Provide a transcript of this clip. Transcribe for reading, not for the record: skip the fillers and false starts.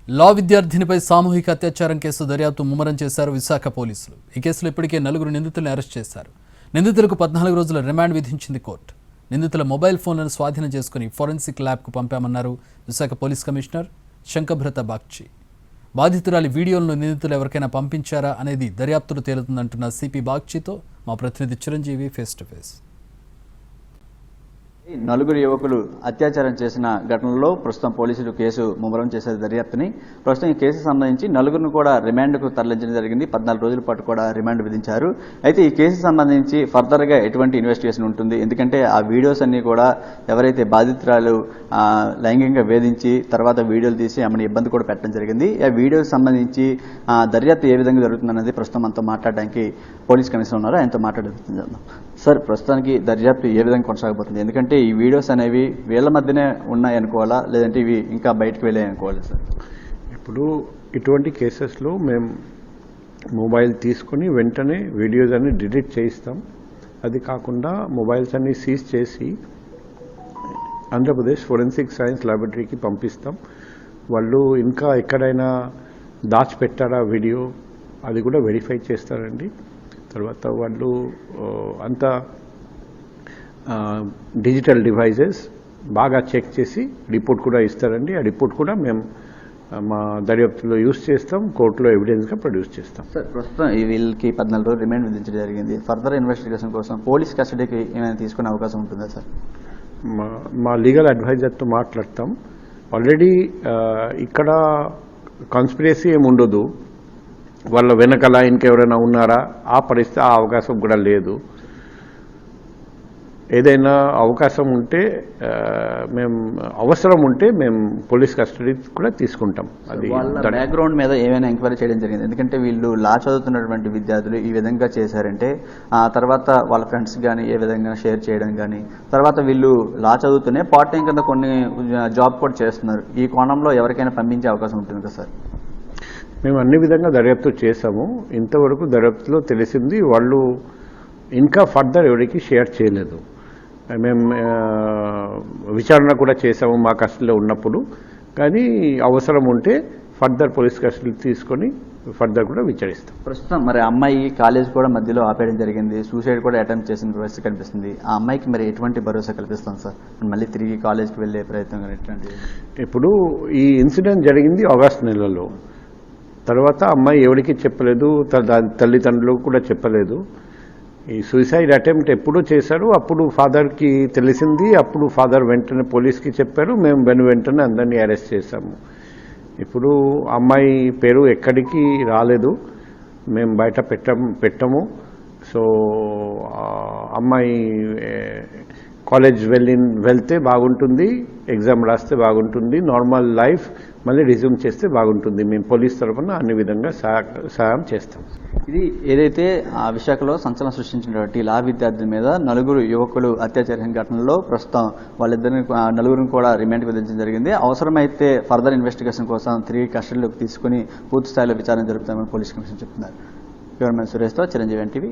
లా విద్యార్థినిపై సామూహిక అత్యాచారం కేసు దర్యాప్తు ముమ్మరం చేశారు విశాఖ పోలీసులు. ఈ కేసులో ఇప్పటికే 4 నిందితులను అరెస్ట్ చేశారు. నిందితులకు 14 రోజుల రిమాండ్ విధించింది కోర్టు. నిందితుల మొబైల్ ఫోన్లను స్వాధీనం చేసుకుని ఫోరెన్సిక్ ల్యాబ్కు పంపామన్నారు విశాఖ పోలీస్ కమిషనర్ శంకభ్రత బాగ్చి. బాధితురాలి వీడియోలను నిందితులు ఎవరికైనా పంపించారా అనేది దర్యాప్తులో తేలుతుందంటున్న సిపి బాగ్చితో మా ప్రతినిధి చిరంజీవి ఫేస్ టు ఫేస్. 4 యువకులు అత్యాచారం చేసిన ఘటనలో ప్రస్తుతం పోలీసులు కేసు ముమ్మరం చేసే దర్యాప్తుని ప్రస్తుతం ఈ కేసుకు సంబంధించి 4 కూడా రిమాండ్కు తరలించడం జరిగింది. 14 రోజుల పాటు కూడా రిమాండ్ విధించారు. అయితే ఈ కేసుకు సంబంధించి ఫర్దర్గా ఎటువంటి ఇన్వెస్టిగేషన్ ఉంటుంది, ఎందుకంటే ఆ వీడియోస్ అన్ని కూడా ఎవరైతే బాధితురాలు లైంగికంగా వేధించి తర్వాత వీడియోలు తీసి ఆమెను ఇబ్బంది కూడా పెట్టడం జరిగింది. ఆ వీడియోకి సంబంధించి దర్యాప్తు ఏ విధంగా జరుగుతుందనేది ప్రస్తుతం మనతో మాట్లాడడానికి పోలీస్ కమిషనర్ ఉన్నారు, ఆయనతో మాట్లాడుతున్నాం. సార్, ప్రస్తుతానికి దర్యాప్తు ఏ విధంగా కొనసాగబోతుంది? ఎందుకంటే ఈ వీడియోస్ అనేవి వీళ్ళ మధ్యనే ఉన్నాయనుకోవాలా, లేదంటే ఇవి ఇంకా బయటకు వెళ్ళాయనుకోవాలి? సార్, ఇప్పుడు ఇటువంటి కేసెస్లో మేము మొబైల్ తీసుకొని వెంటనే వీడియోస్ అన్ని డిలీట్ చేయిస్తాం. అది కాకుండా మొబైల్స్ అన్ని సీజ్ చేసి ఆంధ్రప్రదేశ్ ఫోరెన్సిక్ సైన్స్ ల్యాబొరేటరీకి పంపిస్తాం. వాళ్ళు ఇంకా ఎక్కడైనా దాచిపెట్టారా వీడియో, అది కూడా వెరిఫై చేస్తారండి. తర్వాత వాళ్ళు అంతా డిజిటల్ డివైజెస్ బాగా చెక్ చేసి రిపోర్ట్ కూడా ఇస్తారండి. ఆ రిపోర్ట్ కూడా మేము మా దర్యాప్తులో యూజ్ చేస్తాం, కోర్టులో ఎవిడెన్స్గా ప్రొడ్యూస్ చేస్తాం. సార్, ప్రస్తుతం వీళ్ళకి 14 రోజులు రిమాండ్ విధించడం జరిగింది. ఫర్దర్ ఇన్వెస్టిగేషన్ కోసం పోలీస్ కస్టడీకి ఏమైనా తీసుకునే అవకాశం ఉంటుందా? సార్, మా లీగల్ అడ్వైజర్తో మాట్లాడతాం. ఆల్రెడీ ఇక్కడ కాన్స్పిరసీ ఏమి ఉండదు, వాళ్ళ వెనకాల ఇంకెవరైనా ఉన్నారా ఆ పరిస్థితి, ఆ అవకాశం కూడా లేదు. ఏదైనా అవకాశం ఉంటే మేము అవసరం ఉంటే మేము పోలీస్ కస్టడీ కూడా తీసుకుంటాం. అది బ్యాక్గ్రౌండ్ మీద ఏమైనా ఎంక్వైరీ చేయడం జరిగింది? ఎందుకంటే వీళ్ళు లా చదువుతున్నటువంటి విద్యార్థులు ఈ విధంగా చేశారంటే ఆ తర్వాత వాళ్ళ ఫ్రెండ్స్ కానీ ఏ విధంగా షేర్ చేయడం కానీ, తర్వాత వీళ్ళు లా చదువుతూనే పార్ట్ టైం కింద కొన్ని జాబ్ కూడా చేస్తున్నారు. ఈ కోణంలో ఎవరికైనా పంపించే అవకాశం ఉంటుంది కదా సార్? మేము అన్ని విధంగా దర్యాప్తు చేసాము. ఇంతవరకు దర్యాప్తులో తెలిసింది వాళ్ళు ఇంకా ఫర్దర్ ఎవరికి షేర్ చేయలేదు. మేము విచారణ కూడా చేసాము మా కస్టడీలో ఉన్నప్పుడు. కానీ అవసరం ఉంటే ఫర్దర్ పోలీస్ కస్టడీ తీసుకొని ఫర్దర్ కూడా విచారిస్తాం. ప్రస్తుతం మరి అమ్మాయి కాలేజ్ కూడా మధ్యలో ఆపేయడం జరిగింది, సూసైడ్ కూడా అటెంప్ట్ చేసిన పరిస్థితి కనిపిస్తుంది. ఆ అమ్మాయికి మరి ఎటువంటి భరోసా కల్పిస్తాం సార్? మళ్ళీ తిరిగి కాలేజ్కి వెళ్ళే ప్రయత్నం కానీ ఎట్లాంటి? ఇప్పుడు ఈ ఇన్సిడెంట్ జరిగింది ఆగస్ట్ నెలలో. తర్వాత అమ్మాయి ఎవరికి చెప్పలేదు, తల్లిదండ్రులకు కూడా చెప్పలేదు. ఈ సూసైడ్ అటెంప్ట్ ఎప్పుడు చేశారు, అప్పుడు ఫాదర్కి తెలిసింది. అప్పుడు ఫాదర్ వెంటనే పోలీస్కి చెప్పారు. మేము వెంటనే అందరినీ అరెస్ట్ చేశాము. ఇప్పుడు అమ్మాయి పేరు ఎక్కడికి రాలేదు, మేము బయట పెట్టము. సో అమ్మాయి కాలేజ్ వెళ్తే బాగుంటుంది, ఎగ్జామ్ రాస్తే బాగుంటుంది, నార్మల్ లైఫ్ మళ్ళీ రిజ్యూమ్ చేస్తే బాగుంటుంది. మేము పోలీస్ తరఫున అన్ని విధంగా సహాయం చేస్తాం. ఇది ఏదైతే ఆ విశాఖలో సంచలనం సృష్టించినటువంటి లా విద్యార్థుల మీద 4 యువకులు అత్యాచారం ఘటనలో ప్రస్తుతం వాళ్ళిద్దరిని 4 కూడా రిమాండ్ విధించడం జరిగింది. అవసరమైతే ఫర్దర్ ఇన్వెస్టిగేషన్ కోసం తిరిగి కస్టడీలోకి తీసుకుని పూర్తి స్థాయిలో విచారణ జరుపుతామని పోలీస్ కమిషన్ చెప్తున్నారు. కెమెరామెన్ సురేష్తో చిరంజీవి NTV.